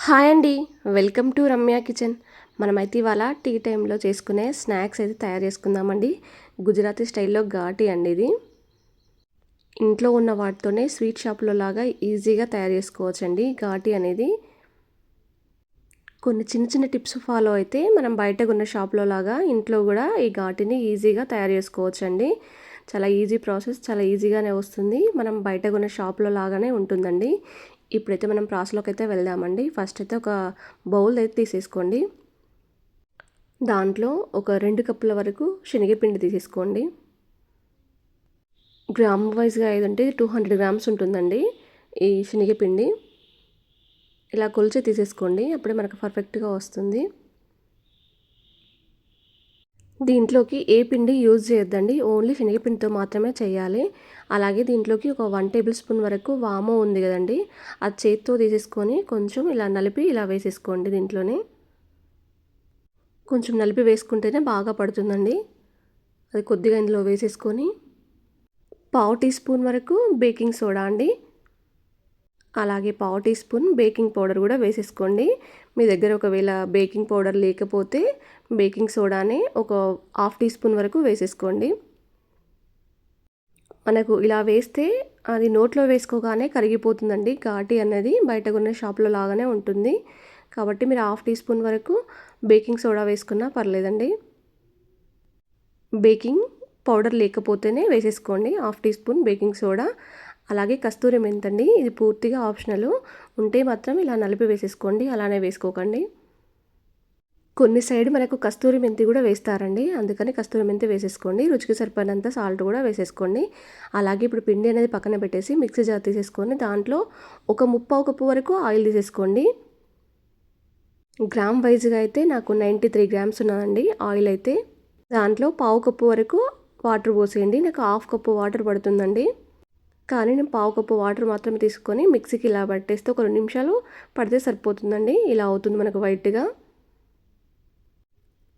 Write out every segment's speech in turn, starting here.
Hi అండి. Welcome to Ramya kitchen. మనమైతే ఇవాళ టీ టైంలో చేసుకునే స్నాక్స్ అయితే తయారు చేసుకుందామండి. గుజరాతీ స్టైల్లో ఘాటీ అండి ఇది. ఇంట్లో ఉన్న వాటితోనే స్వీట్ షాప్లో లాగా ఈజీగా తయారు చేసుకోవచ్చండి ఘాటీ అనేది. కొన్ని చిన్న చిన్న టిప్స్ ఫాలో అయితే మనం బయట ఉన్న షాప్లో లాగా ఇంట్లో కూడా ఈ ఘాటీని ఈజీగా తయారు చేసుకోవచ్చండి. చాలా ఈజీ ప్రాసెస్, చాలా ఈజీగానే వస్తుంది. మనం బయట ఉన్న షాప్లో లాగానే ఉంటుందండి. ఇప్పుడైతే మనం ప్రాసెస్లోకి అయితే వెళ్దామండి. ఫస్ట్ అయితే ఒక బౌల్ అయితే తీసేసుకోండి. దాంట్లో ఒక 2 కప్పుల వరకు శనగపిండి తీసేసుకోండి. గ్రామ్ వైజ్గా ఏదంటే 200 గ్రామ్స్ ఉంటుందండి ఈ శనగపిండి. ఇలా కొలిచి తీసేసుకోండి, అప్పుడే మనకు పర్ఫెక్ట్గా వస్తుంది. దీంట్లోకి ఏ పిండి యూజ్ చేయొద్దండి, ఓన్లీ శనగపిండితో మాత్రమే చేయాలి. అలాగే దీంట్లోకి ఒక 1 టేబుల్ స్పూన్ వరకు వాము ఉంది కదండి, అది చేత్తో తీసేసుకొని కొంచెం ఇలా నలిపి ఇలా వేసేసుకోండి. దీంట్లోనే కొంచెం నలిపి వేసుకుంటేనే బాగా పడుతుందండి. అది కొద్దిగా ఇందులో వేసేసుకొని 1/2 టీ స్పూన్ వరకు బేకింగ్ సోడా అండి, అలాగే 1/2 టీ స్పూన్ బేకింగ్ పౌడర్ కూడా వేసేసుకోండి. మీ దగ్గర ఒకవేళ బేకింగ్ పౌడర్ లేకపోతే బేకింగ్ సోడానే ఒక 1/2 టీ స్పూన్ వరకు వేసేసుకోండి. మనకు ఇలా వేస్తే అది నోట్లో వేసుకోగానే కరిగిపోతుందండి. ఘాటీ అనేది బయట కొన్న షాప్లో లాగానే ఉంటుంది. కాబట్టి మీరు 1/2 టీ స్పూన్ వరకు బేకింగ్ సోడా వేసుకున్నా పర్లేదండి. బేకింగ్ పౌడర్ లేకపోతేనే వేసేసుకోండి 1/2 టీ స్పూన్ బేకింగ్ సోడా. అలాగే కస్తూరి మెంతండి, ఇది పూర్తిగా ఆప్షనల్. ఉంటే మాత్రం ఇలా నలిపి వేసేసుకోండి, అలానే వేసుకోకండి. కొన్ని సైడ్ మనకు కస్తూరి మెంతి కూడా వేస్తారండి, అందుకని కస్తూరి మెంతి వేసేసుకోండి. రుచికి సరిపడినంత సాల్ట్ కూడా వేసేసుకోండి. అలాగే ఇప్పుడు పిండి అనేది పక్కన పెట్టేసి మిక్సీ జార్ తీసేసుకొని దాంట్లో ఒక 1/2 కప్పు వరకు ఆయిల్ తీసేసుకోండి. గ్రామ్ వైజ్గా అయితే నాకు 93 గ్రామ్స్ ఉన్నదండి ఆయిల్ అయితే. దాంట్లో 1/2 కప్పు వరకు వాటర్ పోసేయండి. నాకు 1/2 కప్పు వాటర్ పడుతుందండి, కానీ నేను 1/2 కప్పు వాటర్ మాత్రమే తీసుకొని మిక్సీకి ఇలా పట్టేస్తే ఒక 2 నిమిషాలు పడితే సరిపోతుందండి. ఇలా అవుతుంది మనకు వైట్గా.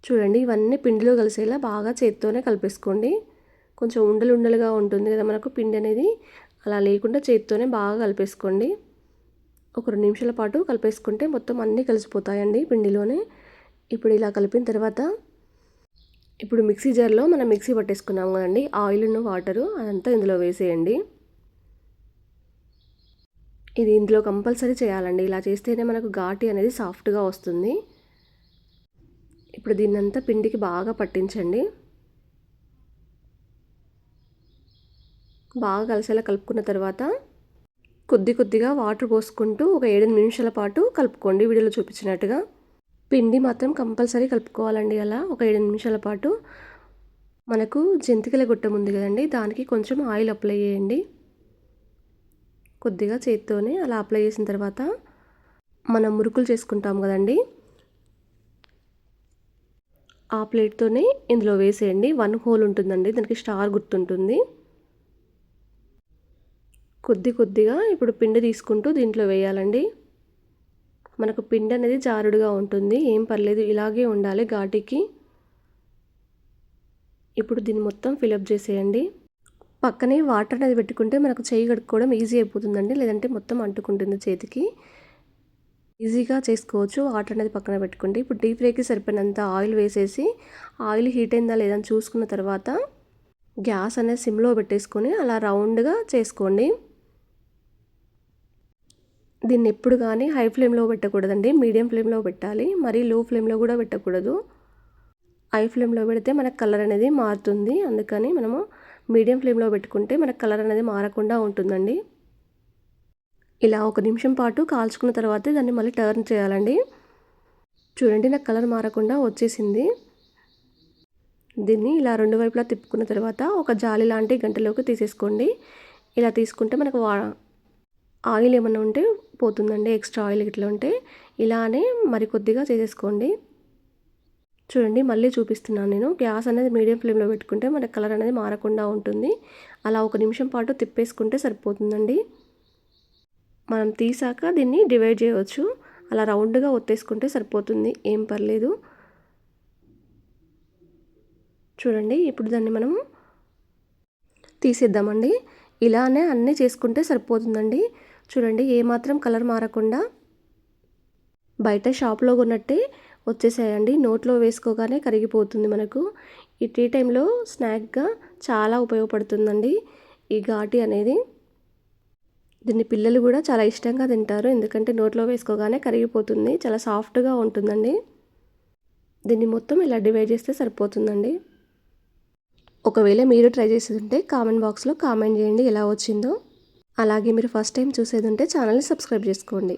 చూడండి, ఇవన్నీ పిండిలో కలిసేలా బాగా చేత్తోనే కలిపేసుకోండి. కొంచెం ఉండలు ఉండలుగా ఉంటుంది కదా మనకు పిండి అనేది, అలా లేకుండా చేత్తోనే బాగా కలిపేసుకోండి. ఒక 2 నిమిషాల పాటు కలిపేసుకుంటే మొత్తం అన్నీ కలిసిపోతాయండి పిండిలోనే. ఇప్పుడు ఇలా కలిపిన తర్వాత ఇప్పుడు మిక్సీ జార్లో మనం మిక్సీ పట్టేసుకున్నాం కదండి ఆయిల్ను వాటరు, అదంతా ఇందులో వేసేయండి. ఇది ఇందులో కంపల్సరీ చేయాలండి. ఇలా చేస్తేనే మనకు ఘాటీ అనేది సాఫ్ట్గా వస్తుంది. ఇప్పుడు దీన్నంతా పిండికి బాగా పట్టించండి. బాగా కలిసేలా కలుపుకున్న తర్వాత కొద్దిగా వాటర్ పోసుకుంటూ ఒక 7 నిమిషాల పాటు కలుపుకోండి. వీడియోలో చూపించినట్టుగా పిండి మాత్రం కంపల్సరీ కలుపుకోవాలండి. అలా ఒక 7 నిమిషాల పాటు. మనకు జంతికల గుట్టం ఉంది కదండి, దానికి కొంచెం ఆయిల్ అప్లై చేయండి. కొద్దిగా చేత్తోనే అలా అప్లై చేసిన తర్వాత మనం మురుకులు చేసుకుంటాం కదండి, ఆ ప్లేట్తోనే ఇందులో వేసేయండి. 1 హోల్ ఉంటుందండి, దానికి స్టార్ గుర్తుంటుంది. కొద్దిగా ఇప్పుడు పిండి తీసుకుంటూ దీంట్లో వేయాలండి. మనకు పిండి అనేది జారుడుగా ఉంటుంది, ఏం పర్లేదు, ఇలాగే ఉండాలి ఘాటీకి. ఇప్పుడు దీన్ని మొత్తం ఫిలప్ చేసేయండి. పక్కనే వాటర్ అనేది పెట్టుకుంటే మనకు చేయి కడుక్కోవడం ఈజీ అయిపోతుందండి, లేదంటే మొత్తం అంటుకుంటుంది చేతికి. ఈజీగా చేసుకోవచ్చు వాటర్ అనేది పక్కన పెట్టుకుంటే. ఇప్పుడు డీప్ ఫ్రైకి సరిపోయినంత ఆయిల్ వేసేసి ఆయిల్ హీట్ అయిందా లేదని చూసుకున్న తర్వాత గ్యాస్ అనేది సిమ్లో పెట్టేసుకొని అలా రౌండ్గా చేసుకోండి. దీన్ని ఎప్పుడు కానీ హై ఫ్లేమ్లో పెట్టకూడదండి, మీడియం ఫ్లేమ్లో పెట్టాలి. మరీ లో ఫ్లేమ్లో కూడా పెట్టకూడదు. హై ఫ్లేమ్లో పెడితే మనకు కలర్ అనేది మారుతుంది, అందుకని మనము మీడియం ఫ్లేమ్లో పెట్టుకుంటే మనకు కలర్ అనేది మారకుండా ఉంటుందండి. ఇలా 1 నిమిషం పాటు కాల్చుకున్న తర్వాత దాన్ని మళ్ళీ టర్న్ చేయాలండి. చూడండి, నాకు కలర్ మారకుండా వచ్చేసింది. దీన్ని ఇలా 2 వైపులా తిప్పుకున్న తర్వాత ఒక జాలి లాంటి గంటలోకి తీసేసుకోండి. ఇలా తీసుకుంటే మనకు ఆయిల్ ఏమన్నా ఉంటే పోతుందండి, ఎక్స్ట్రా ఆయిల్ ఇట్లా ఉంటే. ఇలానే మరికొద్దిగా చేసేసుకోండి. చూడండి, మళ్ళీ చూపిస్తున్నాను నేను. గ్యాస్ అనేది మీడియం ఫ్లేమ్లో పెట్టుకుంటే మనకు కలర్ అనేది మారకుండా ఉంటుంది. అలా 1 నిమిషం పాటు తిప్పేసుకుంటే సరిపోతుందండి. మనం తీసాక దీన్ని డివైడ్ చేయవచ్చు, అలా రౌండ్గా ఒత్తేసుకుంటే సరిపోతుంది, ఏం పర్లేదు. చూడండి, ఇప్పుడు దాన్ని మనము తీసేద్దామండి. ఇలానే అన్నీ చేసుకుంటే సరిపోతుందండి. చూడండి, ఏమాత్రం కలర్ మారకుండా బయట షాప్లో కొన్నట్టే వచ్చేసాయండి. నోట్లో వేసుకోగానే కరిగిపోతుంది మనకు. ఈ టీ టైంలో స్నాక్గా చాలా ఉపయోగపడుతుందండి ఈ ఘాటీ అనేది. దీన్ని పిల్లలు కూడా చాలా ఇష్టంగా తింటారు, ఎందుకంటే నోట్లో వేసుకోగానే కరిగిపోతుంది, చాలా సాఫ్ట్గా ఉంటుందండి. దీన్ని మొత్తం ఇలా డివైడ్ చేస్తే సరిపోతుందండి. ఒకవేళ మీరు ట్రై చేసేది ఉంటే కామెంట్ బాక్స్లో కామెంట్ చేయండి ఎలా వచ్చిందో. అలాగే మీరు ఫస్ట్ టైం చూసేది ఉంటే ఛానల్ని సబ్స్క్రైబ్ చేసుకోండి.